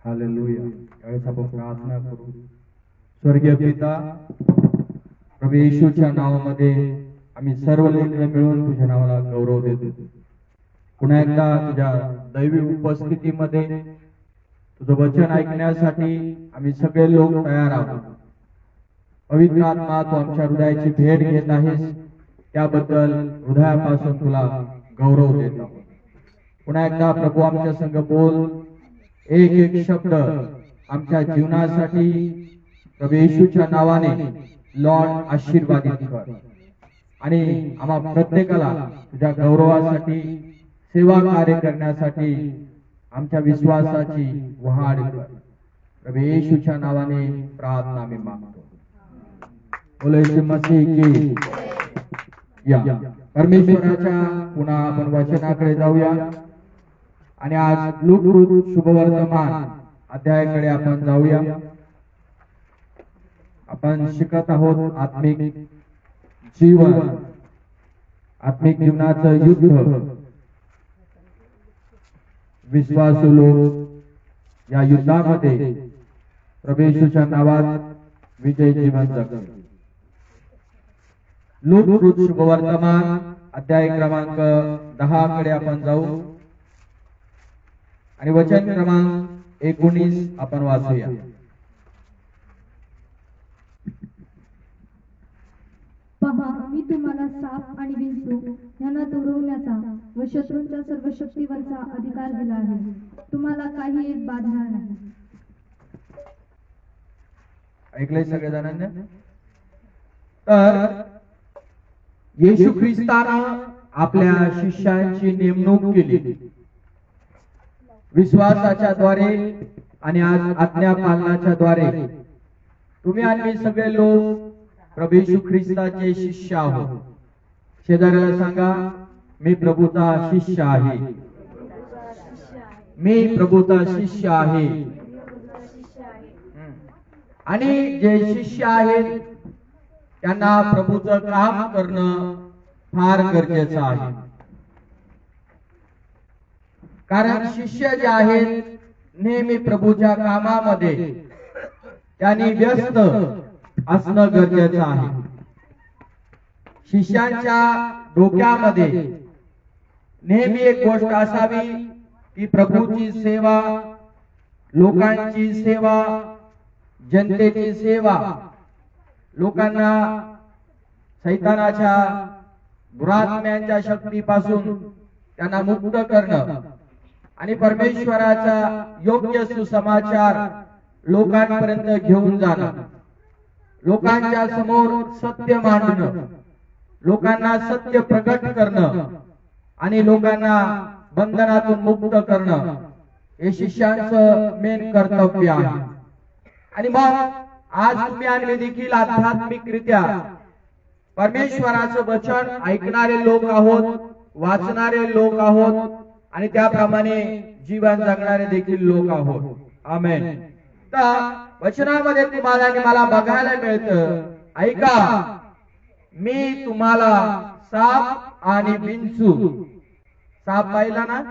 Hallelujah. यावेळेस आपण प्रार्थना करू। स्वर्गीय पिता, प्रभू येशूच्या नावामध्ये आम्ही सर्व लेकरं मिळून तुझ्या नावाला गौरव देतो। पुन्हा एकदा तुझ्या दैवी उपस्थितीमध्ये तुझं वचन ऐकण्यासाठी आम्ही सगळे लोक तयार आहोत। पवित्र आत्मा, तू आमच्या हृदयाची भेट घेत आहेस, त्याबद्दल हृदयापासून तुला गौरव देतो। पुन्हा एकदा प्रभू आमच्या संग बोल, एक एक शब्द आमच्या जीवनासाठी प्रभू येशूच्या नावाने लॉर्ड आशीर्वादित कर आणि आम्हा प्रत्येकाला तुझ्या गौरवासाठी सेवा कार्य करण्यासाठी आमच्या विश्वासाची वाढ कर। प्रभू येशूच्या नावाने प्रार्थना आम्ही मागतो। बोलो येशू मसीह की या। परमेश्वराच्या पुन्हा आपण वचनाकडे जाऊया आणि आज लूक शुभवर्तमान अध्यायाकडे आपण जाऊया। आपण शिकत आहोत आत्मिक जीवन, आत्मिक जीवनाचं युद्ध। विश्वासू लोक या युद्धामध्ये प्रभू येशूच्या नावात विजय जीवन जगतात। लूक शुभवर्तमान अध्याय क्रमांक 10 कडे आपण जाऊ आणि वचन क्रमांक 19 आपण वाचूया। पहा, मी तुम्हाला साप आणि विंचू यांना तुडवण्याचा व शत्रूंच्या सर्व शक्तीवरचा अधिकार दिला आहे। तुम्हाला काही एक बाधणार नाही। ऐकलंय सगळ्या जणांनी? तर येशू ख्रिस्तानं आपल्या शिष्यांची नेमणूक केली विश्वासाच्या द्वारे आणि आज आज्ञा पालनाच्या द्वारे। तुम्ही आणि मी सगळे लोक प्रभू येशू ख्रिस्ताचे शिष्य आहोत। शेजाऱ्याला सांगा, मी प्रभूचा शिष्य आहे। मी प्रभूचा शिष्य आहे। आणि जे शिष्य आहेत त्यांना प्रभूचं काम करणं फार गरजेचं आहे। कारण शिष्य जे आहेत नेहमी प्रभूच्या कामामध्ये त्यांनी व्यस्त असणं गरजेचं आहे। शिष्यांच्या डोक्यामध्ये नेहमी एक गोष्ट असावी की प्रभूची सेवा, लोकांची सेवा, जनतेची सेवा, लोकांना शैतानाच्या दुरात्म्यांच्या शक्तीपासून त्यांना मुक्त करणं आणि परमेश्वराचा योग्य सुसमाचार लोकांपर्यंत घेऊन जाणं, लोकांच्या समोर सत्य मांडणं, लोकांना सत्य प्रकट करणं आणि लोकांना बंधनातून मुक्त करणं हे शिष्यांचं मेन कर्तव्य आहे। आणि मग आज तुम्ही आणि देखील आध्यात्मिकरित्या परमेश्वराचं वचन ऐकणारे लोक आहोत, वाचणारे लोक आहोत आणि त्याप्रमाणे जीवन जगणारे देखील लोक आहोत। आमेन। तर वचनामध्ये तुम्हाला आणि मला बघायला मिळतं, ऐका, मी तुम्हाला साप आणि विंचू, साप पाहिला ना?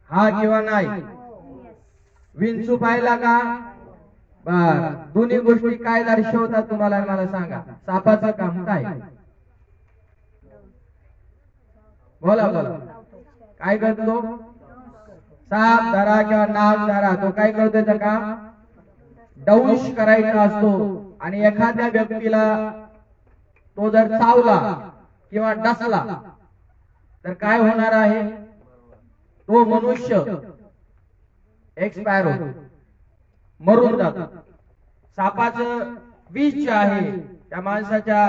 हा किंवा नाही? विंचू पाहिला का? बर, दोन्ही गोष्टी काय दर्शवतात तुम्हाला मला सांगा। सापाचं काम काय? बोला बोला, काय करतो? साप धरा किंवा नाग धरा, तो काय करतो? त्याचं काम दंश करायचा असतो। आणि एखाद्या व्यक्तीला तो जर चावला किंवा डसला तर काय होणार आहे? तो मनुष्य एक्सपायर होतो, मरून जातो। सापाचं विष आहे त्या माणसाच्या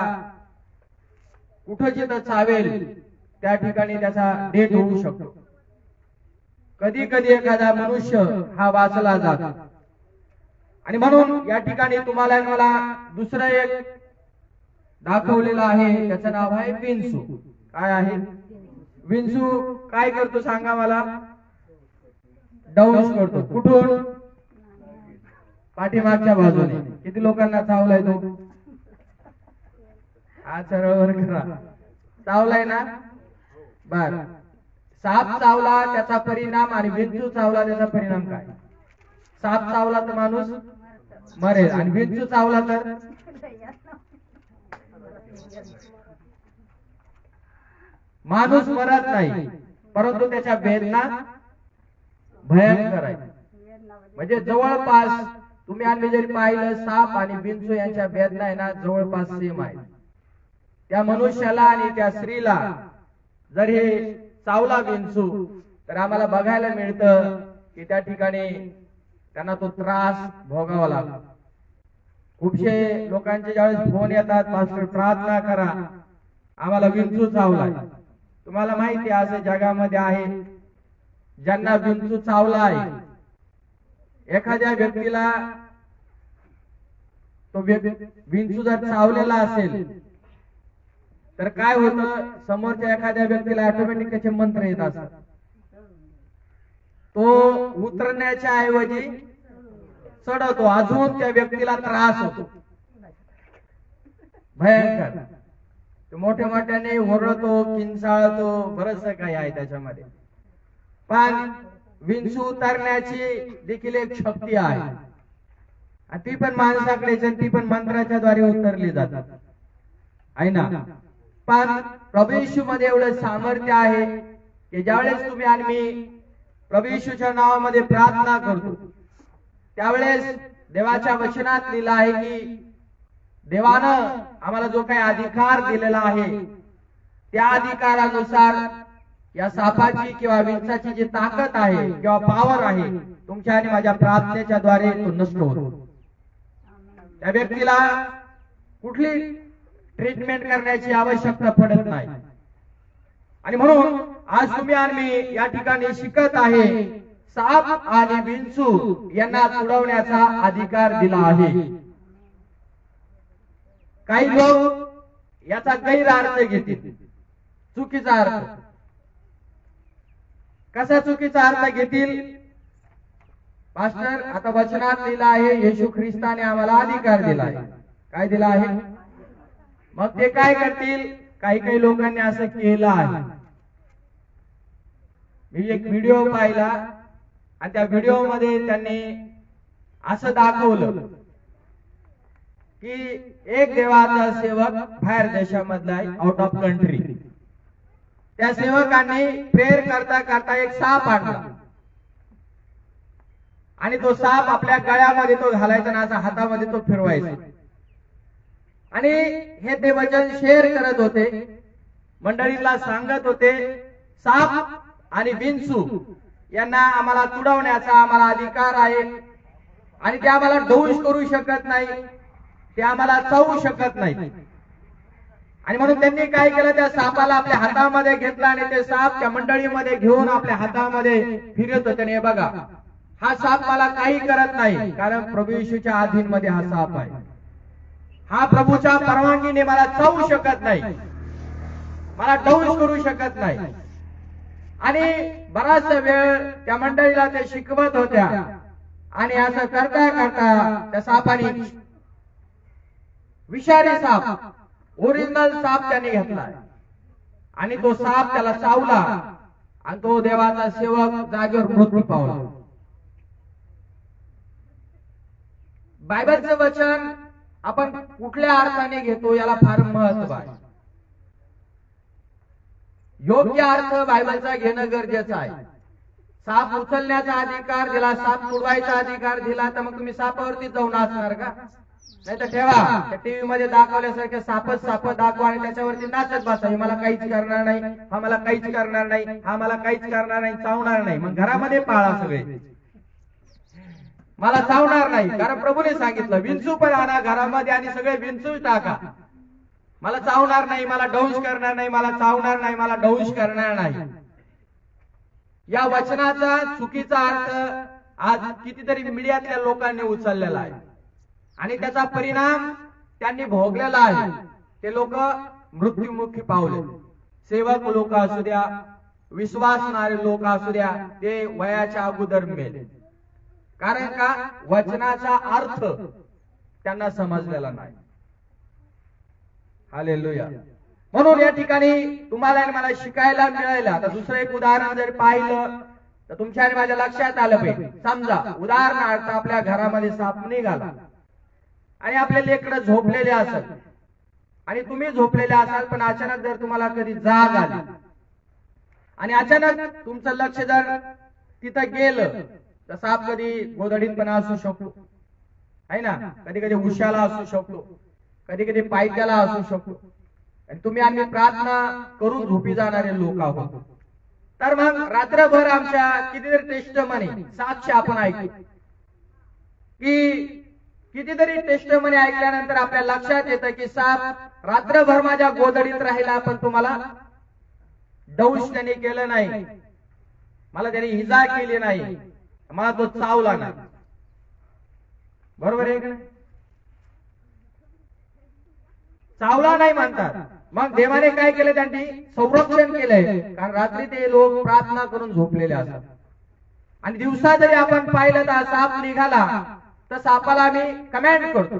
कुठं जिथं चावेल त्या ठिकाणी त्याचा डेथ होऊ शकतो। कधी कधी एखादा मनुष्य हा वाचला जातो। आणि म्हणून या ठिकाणी तुम्हाला मला दुसरं एक दाखवलेलं आहे, त्याचं नाव आहे विंचू। काय आहे? विंचू काय करतो सांगा मला? दंश करतो। कुठून? पाठीमागच्या बाजूने। किती लोकांना चावलाय तो? हा, सरळ करा। चावलाय ना? बर, साप चावला त्याचा परिणाम आणि विंचू चावला त्याचा परिणाम काय? साप चावला तर माणूस मरेल आणि विंचू चावला तर माणूस मरत नाही, परंतु त्याच्या वेदना भयंकर आहे. म्हणजे जवळपास तुम्ही आम्ही जरी पाहिलं, साप आणि विंचू यांच्या वेदना आहे ना जवळपास सेम आहे. त्या मनुष्याला आणि त्या स्त्रीला जर हे चावला विंचू तर आम्हाला बघायला मिळतं की त्या ठिकाणी त्यांना तो त्रास भोगावा लागतो. खूपशे लोकांचे ज्यावेळेस फोन येतात, मास्टर प्रार्थना करा, आम्हाला विंचू चावलाय. तुम्हाला माहिती आहे असं जगामध्ये आहे ज्यांना विंचू चावला आहे. एखाद्या व्यक्तीला तो विंचू जर चावलेला असेल तर काय होतं, समोरच्या एखाद्या व्यक्तीला ऑटोमॅटिक त्याचे मंत्र येत असतात. तो उतरण्याच्या ऐवजी चढवतो, अजून त्या व्यक्तीला त्रास होतो भयंकर. मोठ्या मोठ्याने ओरडतो, किंचाळतो, बरंच काही आहे त्याच्यामध्ये. पण विंचू उतरण्याची देखील एक शक्ती आहे आणि ती पण माणसाकडेच, ती पण मंत्राच्या द्वारे उतरली जातात आहे ना. पण प्रभू येशू मध्ये एवढं सामर्थ्य आहे की ज्यावेळेस तुम्ही आणि मी प्रभू येशूच्या नावामध्ये प्रार्थना करतो त्यावेळेस देवाच्या वचनात लिहिलं आहे की देवानं आम्हाला जो काही अधिकार दिलेला आहे त्या अधिकारानुसार या सापाची किंवा विंचाची जी ताकद आहे किंवा पॉवर आहे तुमच्या आणि माझ्या प्रार्थनेच्या द्वारे तो नष्ट होतो. त्या व्यक्तीला कुठली ट्रीटमेंट करण्याची आवश्यकता पडत नाही. आणि म्हणून आज तुम्ही आणि मी या ठिकाणी शिकत आहे साप आणि विंचू यांना तुडवण्याचा अधिकार दिला आहे. काही लोक याचा गैरअर्थ घेतील, चुकीचा अर्थ. कसा चुकीचा अर्थ घेतील? मास्टर आता वचनात लिहिलं आहे येशू ख्रिस्ताने आम्हाला अधिकार दिला आहे. काय दिला आहे? मग ते काय करतील? काही काही लोकांनी असं केलं आहे. मी एक व्हिडिओ पाहिला आणि त्या व्हिडिओ मध्ये त्यांनी असं दाखवलं की एक देवाचा सेवक बाहेर देशामधला आहे, आउट ऑफ कंट्री. त्या सेवकांनी प्रेयर करता करता एक साप आणला आणि तो साप आपल्या गळ्यामध्ये तो घालायचा आणि असा हातामध्ये तो फिरवायचा. आणि हे ते वचन शेअर करत होते, मंडळीला सांगत होते साप आणि विंचू यांना आम्हाला तुडवण्याचा आम्हाला अधिकार आहे आणि ते आम्हाला डोस करू शकत नाही, ते आम्हाला चावू शकत नाही. आणि म्हणून त्यांनी काय केलं, त्या सापाला आपल्या हातामध्ये घेतला आणि ते साप त्या मंडळीमध्ये घेऊन आपल्या हातामध्ये फिरत होते. आणि बघा हा साप मला काही करत नाही, कारण प्रभू येशूच्या अधीनमध्ये हा साप आहे. हा प्रभूच्या परवानगीने मला चावू शकत नाही, मला डोस करू शकत नाही. आणि बराच वेळ त्या मंडळीला ते शिकवत होत्या आणि असं करता करता त्या सापाने विषारी साप, ओरिजिनल साप त्याने घेतला आणि तो साप त्याला चावला आणि तो देवाचा सेवक जागेवर मृत्यू पावला. बायबलचं वचन आपण कुठल्या अर्थाने घेतो याला फार महत्व आहे. योग्य अर्थ बायबलचा घेणं गरजेचं आहे. साप उचलण्याचा अधिकार दिला, साप तुडवायचा अधिकार दिला, तर मग तुम्ही सापावरती जाऊन नाचणार का? नाही तर ठेवा टीव्ही मध्ये दाखवल्यासारखे सापच साप दाखवा आणि त्याच्यावरती नाचत बसा, हे मला काहीच करणार नाही, हा मला काहीच करणार नाही, हा मला काहीच करणार नाही, चावणार नाही. मग घरामध्ये पाळा सगळे, मला चावणार नाही, कारण प्रभूने सांगितलं विंचू पण आणा घरामध्ये आणि सगळे विंचूच टाका. मला चावणार नाही, मला डौंश करणार नाही, मला चावणार नाही, मला डौंश करणार नाही. या वचनाचा चुकीचा अर्थ आज कितीतरी मीडियातल्या लोकांनी उचललेला आहे आणि त्याचा परिणाम त्यांनी भोगलेला आहे. ते लोक मृत्युमुखी पावले. सेवक लोक असू द्या, विश्वासणारे लोक असू द्या, ते वयाच्या अगोदर मेले. कारण का? वचनाचा अर्थ त्यांना समजलेला नाही. हालेलुया. म्हणून या ठिकाणी तुम्हाला आणि मला शिकायला मिळालं. आता दुसरं एक उदाहरण जर पाहिलं तर तुमच्या आणि माझ्या लक्षात आलं पाहिजे. समजा उदाहरणार्थ आपल्या घरामध्ये साप निघाला आणि आपले लेकरं झोपलेले असत आणि तुम्ही झोपलेले असाल, पण अचानक जर तुम्हाला कधी जाग आली आणि अचानक तुमचं लक्ष जर तिथं गेलं तर साप कधी गोधडीत पण असू शकतो, आहे ना, कधी कधी उशाला असू शकतो, कधी कधी पायथ्याला असू शकतो. आणि तुम्ही आम्ही प्रार्थना करून झोपी जाणारे लोक आहोत. तर मग रात्रभर आमच्या कितीतरी टेस्टमनी साक्ष आपण ऐकतो की कितीतरी टेस्टमनी ऐकल्यानंतर आपल्या लक्षात येतं की साप रात्रभर माझ्या गोधडीत राहिला, पण तुम्हाला दंश त्याने केलं नाही, मला त्याने इजा केली नाही, मला तो चावला नाही. बरोबर आहे का? चावला नाही म्हणतात. मग देवाने काय केलं? त्यांनी संरक्षण केलंय, कारण रात्री ते लोक प्रार्थना करून झोपलेले असतात. आणि दिवसा जरी आपण पाहिलं तर साप निघाला तर सापाला आम्ही कमांड करतो,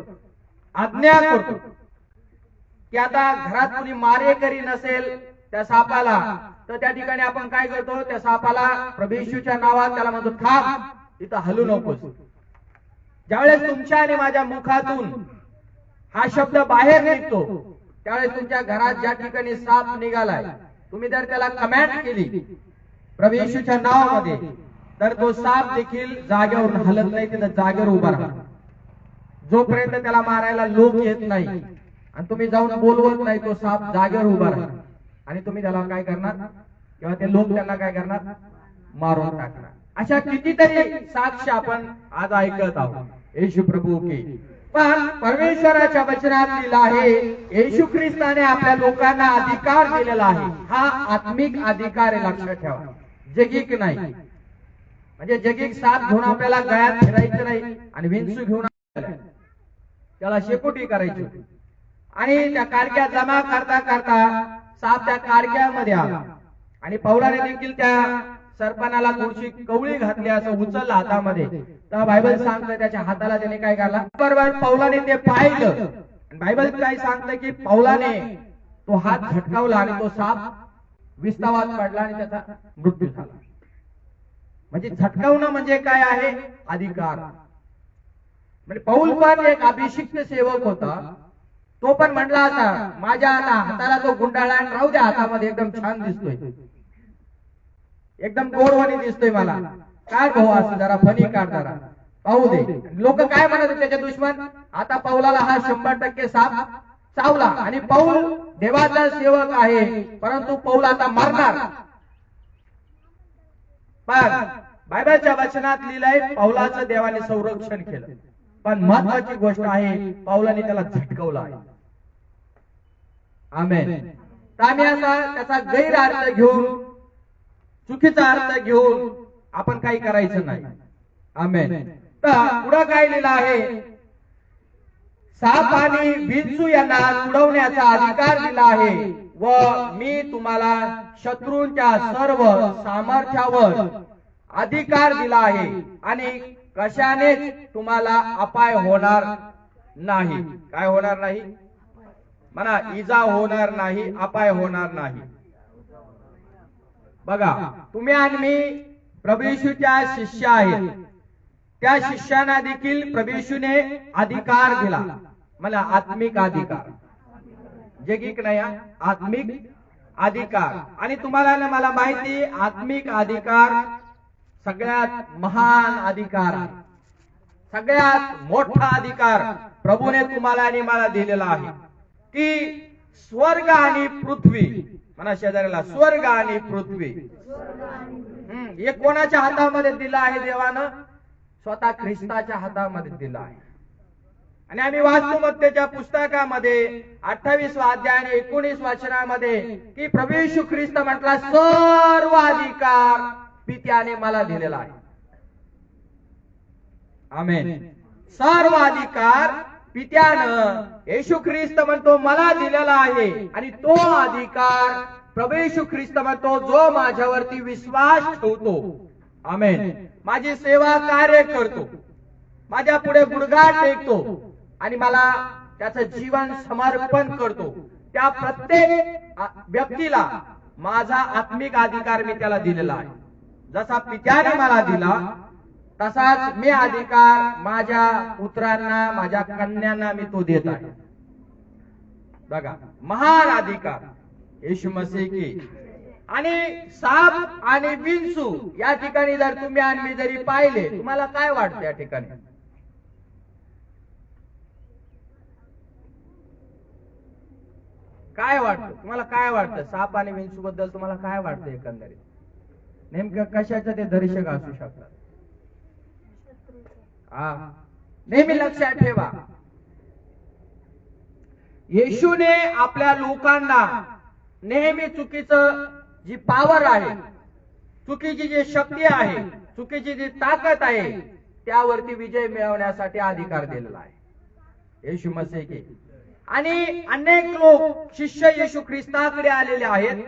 आज्ञा करतो की आता घरात कुणी मारेकरी नसेल त्या सापाला, तर त्या ठिकाणी आपण काय करतो? त्या सापाला प्रभू येशूच्या नावात त्याला म्हणतो थांब, तिथं हलू नकोस. ज्यावेळेस तुमच्या आणि माझ्या मुखातून हा शब्द बाहेर निघतो त्यावेळेस तुमच्या घरात ज्या ठिकाणी साप निघालाय, तुम्ही जर त्याला कमांड केली प्रभू येशूच्या नावामध्ये, तर तो साप देखील जागेवरून हलत नाही, तिथं जागेवर उभा राहतो. जोपर्यंत त्याला मारायला लोक येत नाही आणि तुम्ही जाऊन बोलवत नाही, तो साप जागेवर उभा राहतो. आणि तुम्ही त्याला काय करणार? किंवा ते लोक त्यांना काय करणार? मारून टाकणार. अशा कितीतरी साक्ष आपण आज ऐकत आहोत. येशू प्रभू की. पण परमेश्वराच्या वचनात लिहिलं आहे, येशू ख्रिस्ताने आपल्या लोकांना अधिकार दिलेला आहे. हा आत्मिक अधिकार आहे, लक्षात ठेवा, जगिक नाही. म्हणजे जगिक साप घेऊन आपल्याला गळ्यात फिरायचं नाही आणि विंचू घेऊन त्याला शेकोटी करायची. आणि त्या कारक्या जमा करता करता साप त्या कारक्यामध्ये आला आणि पौलाने देखील त्या सरपणाला थोडीशी कवळी घातली, असं उचललं हातामध्ये. तर बायबल सांगतं त्याच्या हाताला त्याने काय केलं? बरोबर पौलाने ते पाहिलं. बायबल काय सांगतं की पौलाने तो हात झटकावला आणि तो साप विस्तावात पडला आणि त्याचा मृत्यू झाला. म्हणजे झटकावणं म्हणजे काय आहे? अधिकार. म्हणजे पौल पण एक अभिषिक्त सेवक होता. तो पण म्हणला असा, माझ्या हाताला तो गुंडाळा राहू द्या हातामध्ये, एकदम छान दिसतोय, एकदम गोडवाणी दिसतोय, मला काय भाऊ असं जरा फनी काढ, जरा पाहू दे. लोक काय म्हणत होते त्याचे दुश्मन? आता पौलाला हा 100% साप चावला आणि पौल देवाचा सेवक आहे, परंतु पौल आता मरणार. पण बायबलच्या वचनात लिहिलंय पौलाचं देवाने संरक्षण केलं. पण महत्वाची गोष्ट आहे, पौलाने त्याला झटकवलं आहे. आमेन. तर आम्ही असा त्याचा गैरअर्थ घेऊन, चुकीचा अर्थ घेऊन आपण काही करायचं नाही. आमेन. तर पुढे काय लिहिलं आहे? साप आणि विंचू यांना तुडवण्याचा अधिकार दिला आहे व मी तुम्हाला शत्रूंच्या सर्व सामर्थ्यावर अधिकार दिला आहे आणि कशानेच तुम्हाला अपाय होणार नाही. काय होणार नाही? म्हणा, इजा होणार नाही, अपाय होणार नाही. बघा, तुम्ही आणि मी प्रभू येशूच्या शिष्य आहेत. त्या शिष्यांना देखील प्रभू येशूने अधिकार दिला. मला आत्मिक अधिकार, जगिक नाही, आत्मिक अधिकार. आणि तुम्हाला ना मला माहिती, आत्मिक अधिकार सगळ्यात महान अधिकार आहे, सगळ्यात मोठा अधिकार प्रभूने तुम्हाला आणि मला दिलेला आहे की स्वर्ग आणि पृथ्वी, म्हणा शेजाऱ्याला, स्वर्ग आणि पृथ्वी हे कोणाच्या हातामध्ये दिलं आहे? देवानं स्वतः ख्रिस्ताच्या हातामध्ये दिलं आहे. आणि आम्ही वाचतो मत्तेच्या पुस्तकामध्ये 28 अध्याय आणि 19 वचनामध्ये की प्रभू येशू ख्रिस्त म्हटला, सर्व अधिकार पित्याने मला दिलेला आहे. आमेन. सर्व अधिकार पित्यानं, येशू ख्रिस्त म्हणतो, मला दिलेला आहे. आणि तो अधिकार प्रभू येशू ख्रिस्त म्हणतो, जो माझ्यावरती विश्वास ठेवतो, आमेन, माझी सेवा कार्य करतो, माझ्या पुढे गुडघा टेकतो आणि मला त्याचं जीवन समर्पण करतो, त्या प्रत्येक व्यक्तीला माझा आत्मिक अधिकार मी त्याला दिलेला आहे. जसा पित्याने मला दिला तसाच मी अधिकार माझ्या पुत्रांना, माझ्या कन्यांना मी तो देत आहे. बघा, महान अधिकार येशू मसीह की. आणि साप आणि विंचू या ठिकाणी जर तुम्ही आणि मी जरी पाहिले, तुम्हाला काय वाटतं या ठिकाणी? काय वाटतं तुम्हाला? काय वाटतं साप आणि विंचू बद्दल तुम्हाला काय वाटतं एकंदरीत? नेमकं कशाचं ते दर्शक असू शकतात? नेहमी लक्षात ठेवा, येशूने आपल्या लोकांना नेहमी चुकीचं जी पॉवर आहे, चुकीची जी शक्ती आहे, चुकीची जी ताकद आहे, त्यावरती विजय मिळवण्यासाठी अधिकार दिलेला आहे. येशू मसीह की. आणि अनेक लोक शिष्य येशू ख्रिस्ताकडे आलेले आहेत.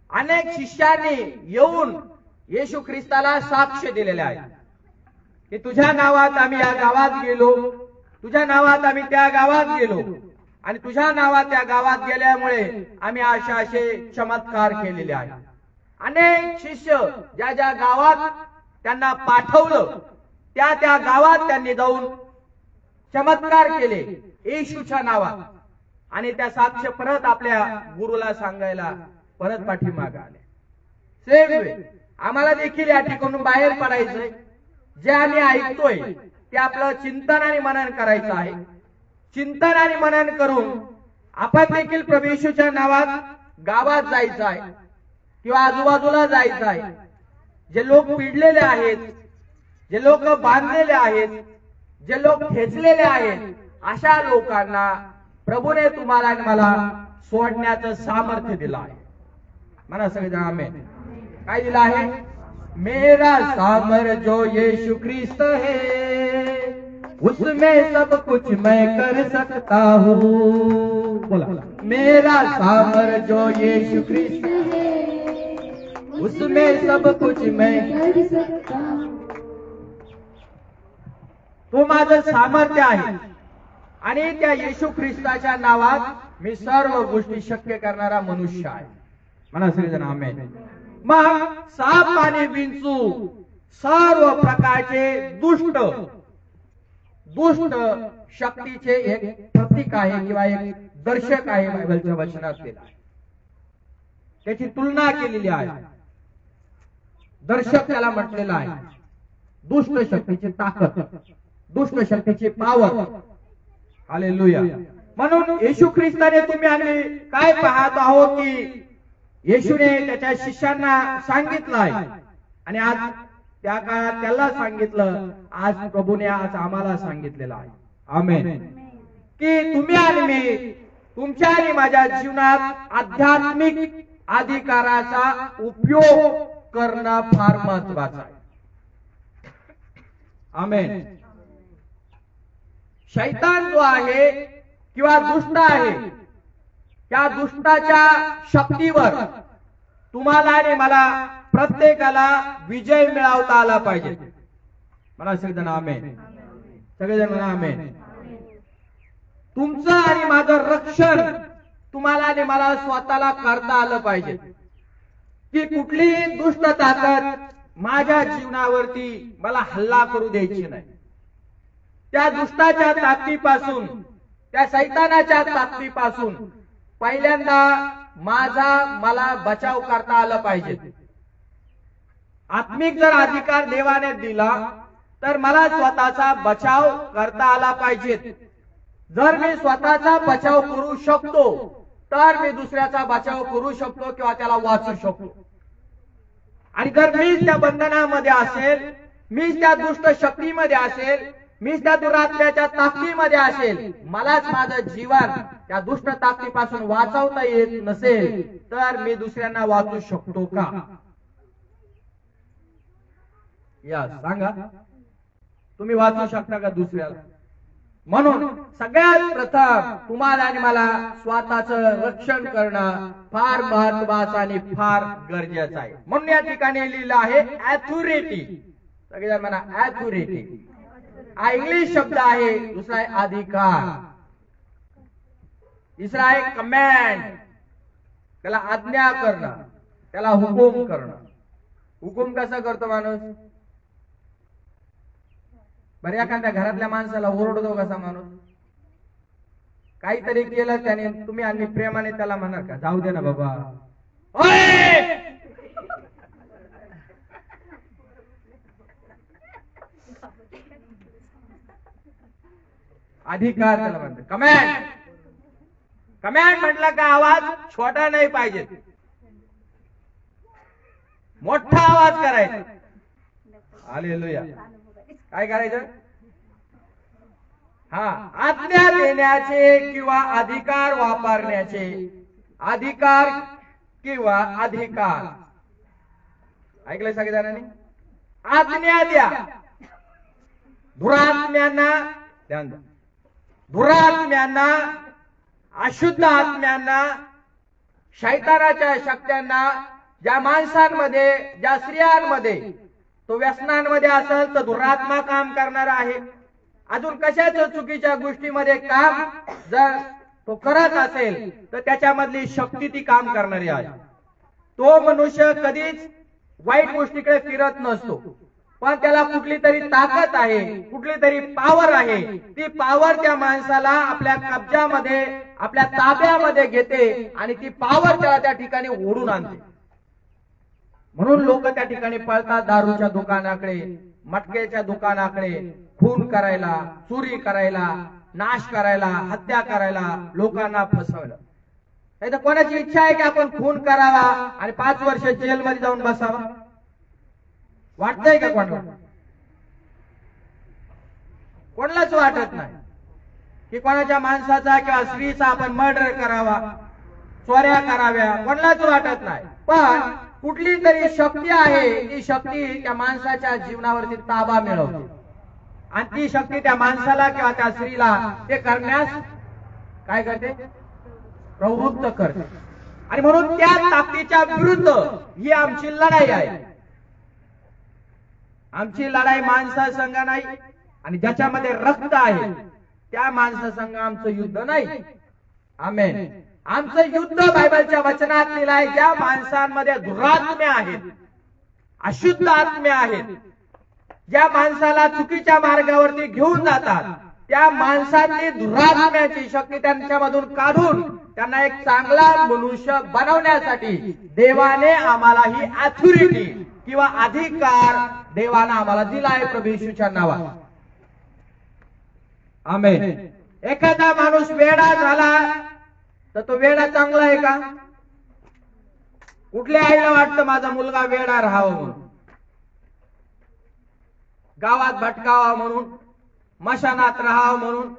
अनेक शिष्यांनी येऊन येशू ख्रिस्ताला साक्ष दिलेले आहे की तुझ्या नावात आम्ही या गावात गेलो, तुझ्या नावात आम्ही त्या गावात गेलो, आणि तुझ्या नावात त्या गावात गेल्यामुळे आम्ही असे चमत्कार केलेले आहेत. अनेक शिष्य ज्या ज्या गावात त्यांना पाठवलं त्या त्या गावात त्यांनी जाऊन चमत्कार केले येशूच्या नावात, आणि त्या साक्ष परत आपल्या गुरुला सांगायला परत पाठीमागे आले. सेम वे आम्हाला देखील या ठिकाणून बाहेर पडायचंय. जे आम्ही ऐकतोय ते आपलं चिंतन आणि मनन करायचं आहे. चिंतन आणि मनन करून आपण देखील प्रभू येशूच्या नावात गावात जायचं आहे किंवा आजूबाजूला जायचं आहे. जे लोक पिडलेले आहेत, जे लोक बांधलेले आहेत, जे लोक खेचलेले आहेत, अशा लोकांना प्रभूने तुम्हाला आणि मला सोडण्याचं सामर्थ्य दिलं आहे. म्हणा सगळेजण आमेन. काय दिलं आहे? मेरा सामर जो यीशु ख्रिस्त है, उसमें सब कुछ मैं कर सकता हूँ. बोला, मेरा सामर जो यीशु ख्रिस्त है, उसमें सब कुछ मैं कर सकता हूँ. तो माझं सामर्थ्य आहे, आणि त्या येशू ख्रिस्ताच्या नावात मी सर्व गोष्टी शक्य करणारा मनुष्य आहे. म्हणा सगळेजण आमेन. मग साप आणि विंचू सर्व प्रकारचे दुष्ट शक्तीचे एक प्रतीक आहे किंवा एक दर्शक आहे. बायबलच्या वचनात दिला आहे, त्याची तुलना केलेली आहे. दर्शक त्याला म्हटलेलं आहे. दुष्ट शक्तीची ताकद, दुष्ट शक्तीची पॉवर. हालेलुया. म्हणून येशू ख्रिस्ताने तुम्ही आणि काय पाहत आहोत की येशूने त्याच्या शिष्यांना सांगितलं आहे, आणि आज त्या काळात त्याला सांगितलं, आज प्रभूने आज आम्हाला सांगितलेलं आहे. आमेन. की तुम्ही आणि मी तुमच्या आणि माझ्या जीवनात आध्यात्मिक अधिकाराचा उपयोग करणं फार महत्वाचं आहे. आमेन. शैतान जो आहे किंवा दुष्ट आहे, त्या दुष्टाच्या शक्तीवर तुम्हाला आणि मला प्रत्येकाला विजय मिळवता आला पाहिजे. मला सगळेजण आमेन. सगळेजण म्हणा आमेन. तुमचं आणि माझं रक्षण तुम्हाला आणि मला स्वतःला करता आलं पाहिजे, की कुठलीही दुष्ट ताकद माझ्या जीवनावरती मला हल्ला करू द्यायची नाही. त्या दुष्टाच्या ताकदीपासून, त्या शैतानाच्या ताकदीपासून पहिल्यांदा मला बचाव करता आलं पाहिजे. आत्मिक जर अधिकार देवाने दिला तर मला स्वतःचा बचाव करता आला पाहिजे. जर मी स्वतःचा बचाव करू शकतो तर मी दुसऱ्याचा बचाव करू शकतो किंवा त्याला वाचू शकतो. आणि जर मीच त्या बंधनामध्ये असेल, मीच त्या दुष्ट शक्तीमध्ये असेल, मीच त्या दुरात्म्याच्या ताकदीमध्ये असेल, मलाच माझं जीवन त्या दुष्ट ताकदीपासून वाचवता येत नसेल तर मी दुसऱ्यांना वाचू शकतो का? या सांगा, तुम्ही वाचू शकता का दुसऱ्याला? म्हणून सगळ्यात प्रथम तुम्हाला आणि मला स्वतःचं रक्षण करणं फार महत्वाचं आणि फार गरजेचं आहे. म्हणून या ठिकाणी लिहिलं आहे ऑथॉरिटी. सगळेजण म्हणा ऑथॉरिटी. हा इंग्लिश शब्द आहे, दुसरा आहे अधिकार. तिसरा आहे कमॅन्ड, त्याला आज्ञा करणं, त्याला हुकूम करणं. हुकूम कसा करतो माणूस? बरं एखाद्या घरातल्या माणसाला ओरडतो कसा माणूस? काहीतरी केलं त्याने, तुम्ही आणि प्रेमाने त्याला म्हणा का जाऊ दे ना बाबा, ओय! अधिकार त्याला म्हणतात कमॅन्ड. कमॅन्ड म्हटलं का आवाज छोटा नाही पाहिजे, मोठा आवाज करायचा. हालेलुया. काय करायचं? हा, आज्ञा देण्याचे किंवा अधिकार वापरण्याचे, अधिकार किंवा अधिकार. ऐकलंय सगळ्यांनी? आज्ञा द्या. दुरात्म्यांना ध्यान द्या. दुरात्म्यांना, अशुद्ध आत्म्यांना, शैतानाच्या शक्त्यांना ज्या माणसांमध्ये, ज्या स्त्रियांमध्ये तो व्यसनांमध्ये असेल तर दुरात्मा काम करणार आहे. अजून कशाच चुकीच्या गोष्टीमध्ये काम जर तो करत असेल तर त्याच्यामधली शक्ती ती काम करणारी आहे. तो मनुष्य कधीच वाईट गोष्टीकडे फिरत नसतो, पण त्याला कुठली तरी ताकद आहे, कुठली तरी पॉवर आहे. ती पॉवर त्या माणसाला आपल्या कब्जामध्ये, आपल्या ताब्यामध्ये घेते आणि ती पॉवर त्याला त्या ठिकाणी ओढून आणते. म्हणून लोक त्या ठिकाणी पळतात दारूच्या दुकानाकडे, मटक्याच्या दुकानाकडे, खून करायला, चोरी करायला, नाश करायला, हत्या करायला, लोकांना फसवलं. नाही तर कोणाची इच्छा आहे की आपण खून करावा आणि 5 वर्ष जेलमध्ये जाऊन बसावा? वाटतंय का कोणाला? कोणालाच वाटत नाही की कोणाच्या माणसाचा किंवा स्त्रीचा आपण मर्डर करावा, चोऱ्या कराव्या, कोणालाच वाटत नाही. पण कुठली तरी शक्ती आहे, ती शक्ती त्या माणसाच्या जीवनावरती ताबा मिळवते आणि ती शक्ती त्या माणसाला किंवा त्या स्त्रीला ते करण्यास काय करते? प्रवृत्त करते. आणि म्हणून त्या ताकदीच्या विरुद्ध ही आमची लढाई आहे. आमची लढाई माणसासंग नाही आणि ज्याच्यामध्ये रक्त आहे त्या माणसासंग आमचं युद्ध नाही. आमेन. आमचं युद्ध बायबलच्या वचनात लिहिलं आहे, ज्या माणसांमध्ये दुरात्म्या आहेत, अशुद्ध आत्म्या आहेत, ज्या माणसाला चुकीच्या मार्गावरती घेऊन जातात, त्या माणसातली दुरात्म्याची शक्ती त्यांच्यामधून काढून त्यांना एक चांगला मनुष्य बनवण्यासाठी देवाने आम्हाला ही अथॉरिटी किंवा अधिकार देवाने आम्हाला दिला आहे प्रभू येशूच्या नावात. आमेन. एखादा माणूस वेडा झाला तर तो वेडा चांगला आहे का? कुठल्या आईला वाटतं माझा मुलगा वेडा राहावा म्हणून, गावात भटकावा म्हणून, मशानात राहावं म्हणून,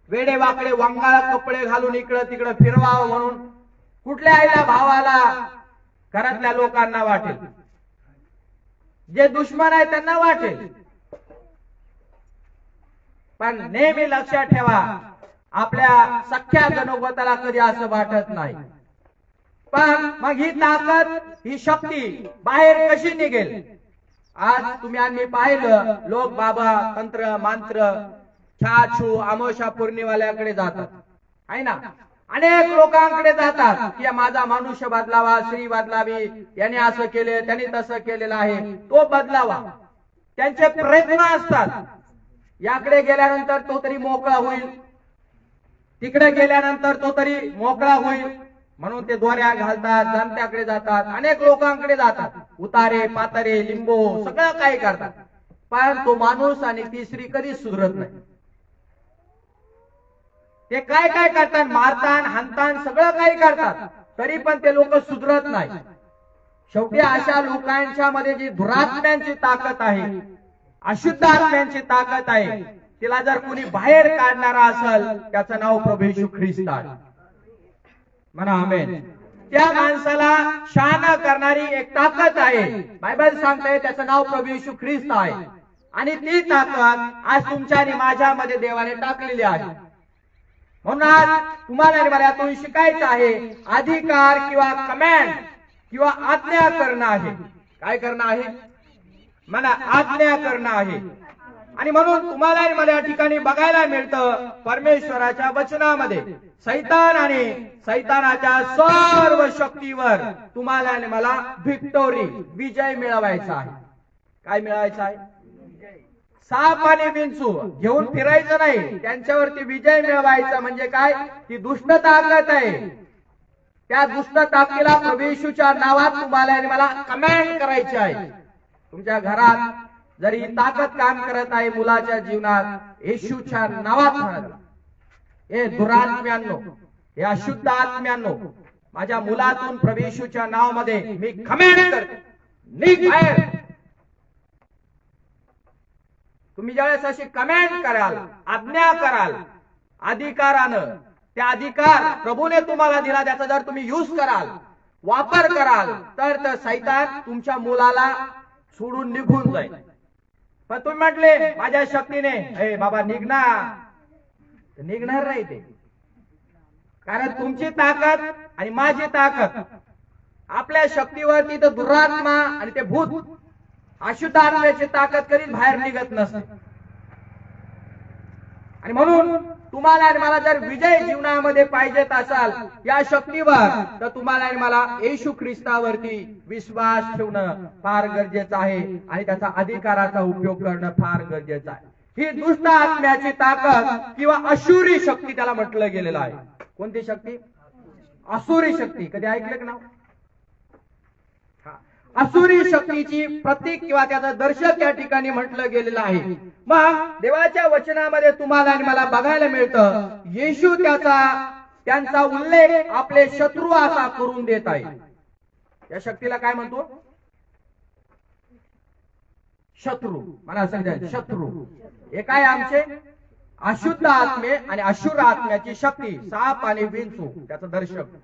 वेडे वाकडे वांगाळ कपडे घालून इकडं तिकडं फिरवावं म्हणून कुठल्या आईला, भावाला, घरातल्या लोकांना वाटेल? जे दुश्मन आहे त्यांना वाटेल. पण नेहमी लक्षात ठेवा, आपल्या सख्या गणोगताला कधी असं वाटत नाही. पण मग ही ताकद, ही शक्ती बाहेर कशी निघेल? आज तुम्ही आम्ही पाहिलं, लोक बाबा तंत्र मंत्र छाछू अमावस्या पौर्णिमेवाल्याकडे जातात, आहे ना. अनेक लोकांकडे जातात की माझा मनुष्य बदलावा, स्त्री बदलावी, याने असं केले, त्यांनी तसं केलेलं आहे, तो बदलावा. त्यांचे प्रयत्न असतात. याकडे गेल्यानंतर तो तरी मोकळा होईल, तिकडे गेल्यानंतर तो तरी मोकळा होईल, म्हणून ते दोऱ्या घालतात, जाणत्याकडे जातात, अनेक लोकांकडे जातात, उतारे पातारे लिंबो सगळं काही करतात. पण तो माणूस आणि ती स्त्री कधीच सुधरत नाही. ते काय काय करतात, मारतान हाणतान सगळं काही करतात, तरी पण ते लोक सुधरत नाही. शेवटी अशा लोकांच्या मध्ये जी दुरात्म्यांची ताकद आहे, अशुद्ध आत्म्यांची ताकद आहे, तिला जर कोणी बाहेर काढणारा असेल त्याचं नाव प्रभू येशू ख्रिस्त आहे. म्हणा आमेन. त्या माणसाला शान करणारी एक ताकद आहे, बायबल सांगते त्याचं नाव प्रभू येशू ख्रिस्त आहे. आणि ती ताकद आज तुमच्या आणि माझ्यामध्ये देवाने टाकलेली आहे. म्हणून आज तुम्हाला आणि मला यातून शिकायचं आहे, अधिकार किंवा कमांड किंवा आज्ञा करणं आहे. काय करणं आहे? म्हणा आज्ञा करणं आहे. आणि म्हणून तुम्हाला आणि मला या ठिकाणी बघायला मिळतं परमेश्वराच्या वचनामध्ये सैतान आणि सैतानाच्या सर्व शक्तीवर तुम्हाला आणि मला व्हिक्टोरी विजय मिळवायचा आहे. काय मिळवायचा आहे? साप आणि विंचू घेऊन फिरायचं नाही, त्यांच्यावरती विजय मिळवायचा. म्हणजे काय? ती दुष्ट ताकद आहे. त्या दुष्ट ताकदीला प्रभू येशूच्या नावात तुम्हाला आणि मला कमांड करायची आहे. तुमच्या घरात जरी ताकद काम करत आहे मुलाच्या जीवनात, येशूच्या नावात म्हणाला, हे दुरात्म्यांनो, हे अशुद्ध आत्म्यांनो, माझ्या मुलातून प्रभू येशूच्या नावामध्ये मी कमांड करते, निघ बाहेर. तुम्ही ज्यावेळेस अशी कमांड कराल, आज्ञा कराल अधिकारानं, त्या अधिकार प्रभूने तुम्हाला दिला, त्याचा जर तुम्ही यूज कराल, वापर कराल, तर सैतान तुमच्या मुलाला सोडून निघून जाईल. पण तुम्ही म्हटले माझ्या शक्तीने, हे बाबा निघणार, निघणार नाही ते. कारण तुमची ताकद आणि माझी ताकद, आपल्या शक्तीवरती तर दुरात्मा आणि ते भूत अशुद्ध आत्म्याची ताकद कधीच बाहेर निघत नसते. आणि म्हणून तुम्हाला आणि मला जर विजय जीवनामध्ये पाहिजेत असाल या शक्तीवर, तर तुम्हाला आणि मला येशू ख्रिस्तावरती विश्वास ठेवणं फार गरजेचं आहे आणि त्याचा अधिकाराचा उपयोग करणं फार गरजेचं आहे. ही दुष्ट आत्म्याची ताकद किंवा अशुरी शक्ती त्याला म्हटलं गेलेलं आहे. कोणती शक्ती? असुरी शक्ती. कधी ऐकलं का नाव? असुरी शक्तीची प्रतीक किंवा त्याचं दर्शक या ठिकाणी म्हटलं गेलेलं आहे. मग देवाच्या वचनामध्ये तुम्हाला आणि मला बघायला मिळतं, येशू त्यांचा उल्लेख आपले शत्रू असा करून देत आहे. या शक्तीला काय म्हणतो? शत्रू. मला सांगायचं शत्रू. हे काय? आमचे अशुद्ध आत्मे आणि अशुर आत्म्याची शक्ती, साप आणि विंचू त्याचं दर्शक,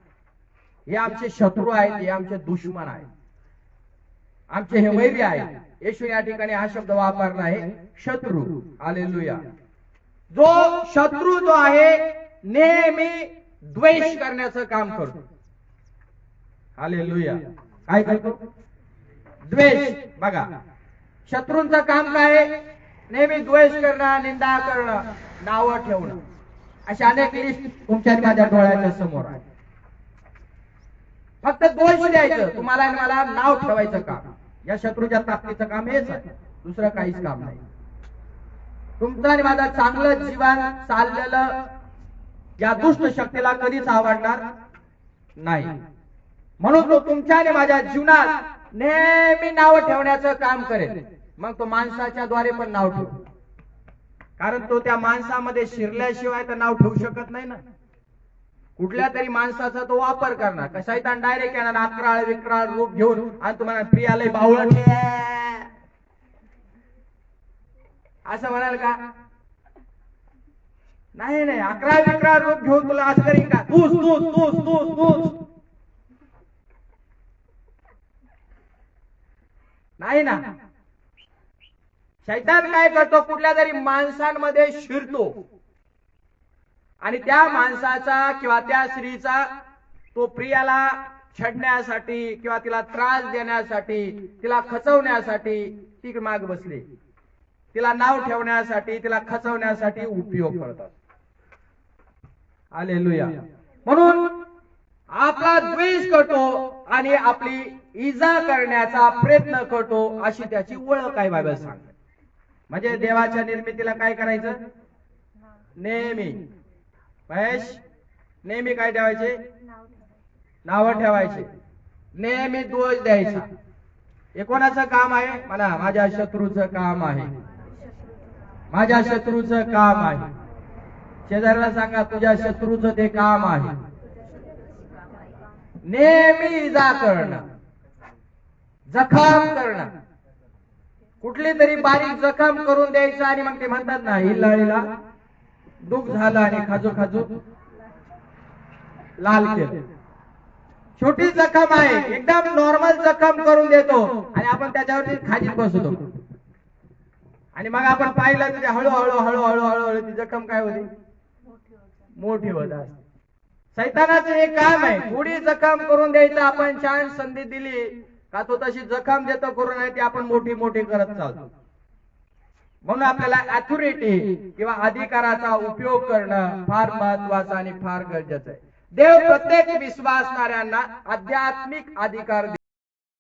हे आमचे शत्रू आहेत, हे आमचे दुश्मन आहेत, आमचे हे वैरी आहेत. येशू या ठिकाणी हा शब्द वापरला आहे, शत्रू. हालेलुया. जो शत्रू जो आहे नेहमी द्वेष करण्याचं काम करतो. हालेलुया. काय करतो? द्वेष. बघा, शत्रूंचं काम काय आहे? नेहमी द्वेष करणं, निंदा करणं, नावं ठेवणं. अशा अनेक लिस्ट तुमच्या माझ्या डोळ्याच्या समोर आहे. फक्त दोष द्यायचं, तुम्हाला आणि मला नाव ठेवायचं काम. या शत्रूच्या ताकदीचं काम हेच आहे, दुसरं काहीच काम नाही. तुमचं आणि माझं चांगलं जीवन चाललेलं या दुष्ट शक्तीला कधीच आवडणार नाही. म्हणून तो तुमच्या आणि माझ्या जीवनात नेहमी नाव ठेवण्याचं काम करेल. मग तो माणसाच्या द्वारे पण नाव ठेव, कारण तो त्या माणसामध्ये शिरल्याशिवाय तर नाव ठेवू शकत नाही ना. कुठल्या तरी माणसाचा तो वापर करणार. का शैतान डायरेक्ट येणार अकराळ विक्राळ रूप घेऊन आणि तुम्हाला प्रियालय बावळट असं म्हणाल का? नाही नाही, अकराळ विक्राळ रूप घेऊन तुला असं करीन का? तूच तूच तूच तूच तूच नाही ना. शैतान काय करतो? कुठल्या तरी माणसांमध्ये शिरतो आणि त्या माणसाचा किंवा त्या स्त्रीचा तो प्रियाला छडण्यासाठी किंवा तिला त्रास देण्यासाठी, तिला खचवण्यासाठी ती माग बसली, तिला नाव ठेवण्यासाठी, तिला खचवण्यासाठी उपयोग करतात. हालेलुया. म्हणून आपला द्वेष करतो आणि आपली इजा करण्याचा प्रयत्न करतो, अशी त्याची ओळख आहे बायबल सांगते. म्हणजे देवाच्या निर्मितीला काय करायचं? नेहमी नेहमी काय ठेवायचे? नाव ठेवायचे. नेहमी दोष द्यायचा. हे कोणाचं काम आहे? म्हणा, माझ्या शत्रूचं काम आहे. माझ्या शत्रूचं काम आहे. शेजाऱ्याला सांगा, तुझ्या शत्रूचं ते काम आहे. नेहमी इजा करणं, जखम करणं, कुठली तरी बारीक जखम करून द्यायचं आणि मग ते म्हणतात ना, हिल्लाळीला दुःख झालं आणि खाजू खाजू लाल केलं. छोटी जखम आहे, एकदम नॉर्मल जखम करून देतो आणि आपण त्याच्यावरती खाजीत बसतो आणि मग आपण पाहिलं तर हळूहळू हळूहळू हळूहळू ती जखम काय होती? मोठी होत असते. सैतानाचं हे काम आहे, थोडी जखम करून द्यायचं. आपण छान संधी दिली का तो तशी जखम देतो करून आहे ती आपण मोठी मोठी करत चालतो. म्हणून आपल्याला ॲथॉरिटी किंवा अधिकाराचा उपयोग करणं फार महत्वाचं आणि फार गरजेचं आहे. देव प्रत्येक विश्वासणाऱ्यांना आध्यात्मिक अधिकार